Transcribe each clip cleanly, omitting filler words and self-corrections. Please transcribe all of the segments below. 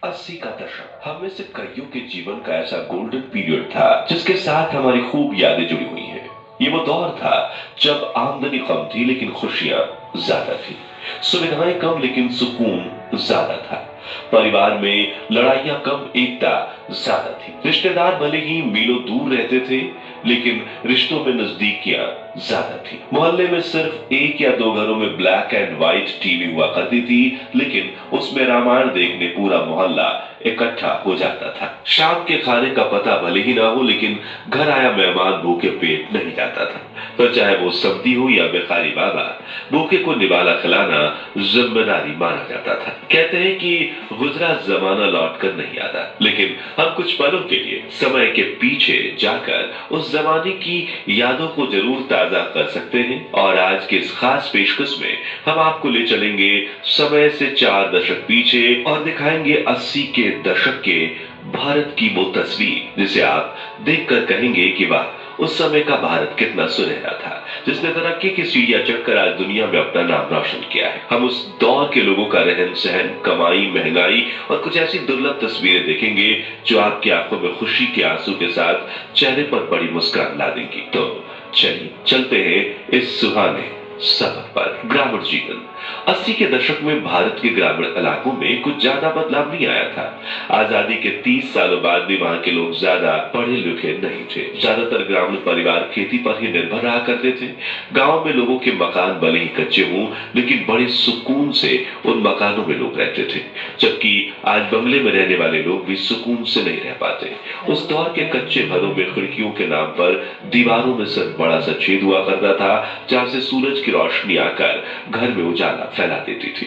80 का दशक हम में से कईयों के जीवन का ऐसा गोल्डन पीरियड था जिसके साथ हमारी खूब यादें जुड़ी हुई हैं। ये वो दौर था जब आमदनी कम थी लेकिन खुशियां ज्यादा थी, सुविधाएं कम लेकिन सुकून ज्यादा था। परिवार में लड़ाइयां कम, एकता ज्यादा थी। रिश्तेदार भले ही मीलों दूर रहते थे लेकिन रिश्तों में नजदीकियां ज्यादा थी। मोहल्ले में सिर्फ एक या दो घरों में ब्लैक एंड व्हाइट टीवी हुआ करती थी, लेकिन उसमें रामायण देखने पूरा मोहल्ला इकट्ठा हो जाता था। शाम के खाने का पता भले ही ना हो लेकिन घर आया मेहमान भूखे पेट नहीं जाता था। पर चाहे वो सब्जी हो या बेकारी बाबा, भूखे को निवाला खिलाना जिम्मेदारी माना जाता था। कहते हैं कि गुजरा जमाना लौट कर नहीं आता, लेकिन हम कुछ पलों के लिए समय के पीछे जाकर उस जमाने की यादों को जरूर ताजा कर सकते हैं। और आज के इस खास पेशकश में हम आपको ले चलेंगे समय से 4 दशक पीछे और दिखाएंगे 80 के दशक के भारत की वो तस्वीर जिसे आप देखकर कहेंगे कि वाह, उस समय का भारत कितना सुनहरा था, जिसने तरक्की की सीढ़ियां चढ़कर आज दुनिया में अपना नाम रोशन किया है। हम उस दौर के लोगों का रहन सहन, कमाई, महंगाई और कुछ ऐसी दुर्लभ तस्वीरें देखेंगे जो आपकी आंखों में खुशी के आंसू के साथ चेहरे पर बड़ी मुस्कान ला देंगी। तो चलिए चलते हैं इस सुहाने सफर पर। ग्रामीण जीवन 80 के दशक में भारत के ग्रामीण इलाकों में कुछ ज्यादा बदलाव नहीं आया था। आजादी के 30 सालों बाद भी वहां के लोग ज्यादा पढ़े लिखे नहीं थे। ज्यादातर ग्रामीण परिवार खेती पर ही निर्भर रहा करते थे। गांव में लोगों के मकान भले ही कच्चे हों लेकिन बड़े सुकून से उन मकानों में लोग रहते थे, जबकि आज बंगले में रहने वाले लोग भी सुकून से नहीं रह पाते। उस दौर के कच्चे घरों में खिड़कियों के नाम पर दीवारों में सिर्फ बड़ा सा छेद हुआ करता था, जहां से सूरज की रोशनी आकर घर में उजाला फैला देती थी।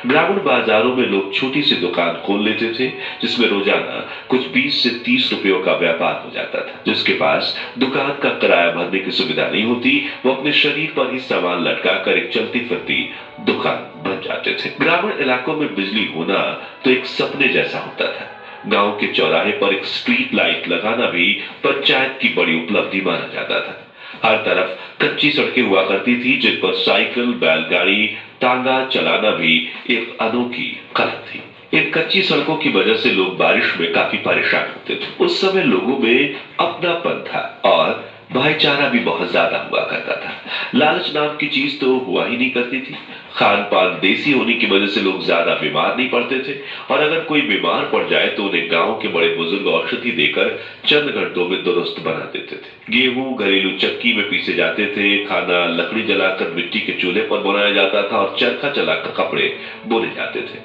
ग्रामीण बाजारों में लोग छोटी सी दुकान खोल लेते थे जिसमें रोजाना कुछ 20 से 30 रुपयों का व्यापार हो जाता था। जिसके पास दुकान का किराया भरने की सुविधा नहीं होती, वो अपने शरीर पर ही सामान लटका कर एक चलती फिरती दुकान बन जाते थे। ग्रामीण इलाकों में बिजली होना तो एक सपने जैसा होता था। गांव के चौराहे पर एक स्ट्रीट लाइट लगाना भी पंचायत की बड़ी उपलब्धि माना जाता था। हर तरफ कच्ची सड़कें हुआ करती थी जिन पर साइकिल, बैलगाड़ी, तांगा चलाना भी एक अनोखी कला थी। इन कच्ची सड़कों की वजह से लोग बारिश में काफी परेशान होते थे। उस समय लोगों में अपनापन था और भाईचारा भी बहुत ज्यादा हुआ करता था। लालच नाम की चीज तो हुआ ही नहीं करती थी। खान पान देसी होने की वजह से लोग ज्यादा बीमार नहीं पड़ते थे, और अगर कोई बीमार पड़ जाए तो उन्हें गांव के बड़े बुजुर्ग औषधि देकर चंद घंटों में दुरुस्त बना देते थे। गेहूं घरेलू चक्की में पीसे जाते थे, खाना लकड़ी जलाकर मिट्टी के चूल्हे पर बनाया जाता था और चरखा चलाकर कपड़े बुने जाते थे।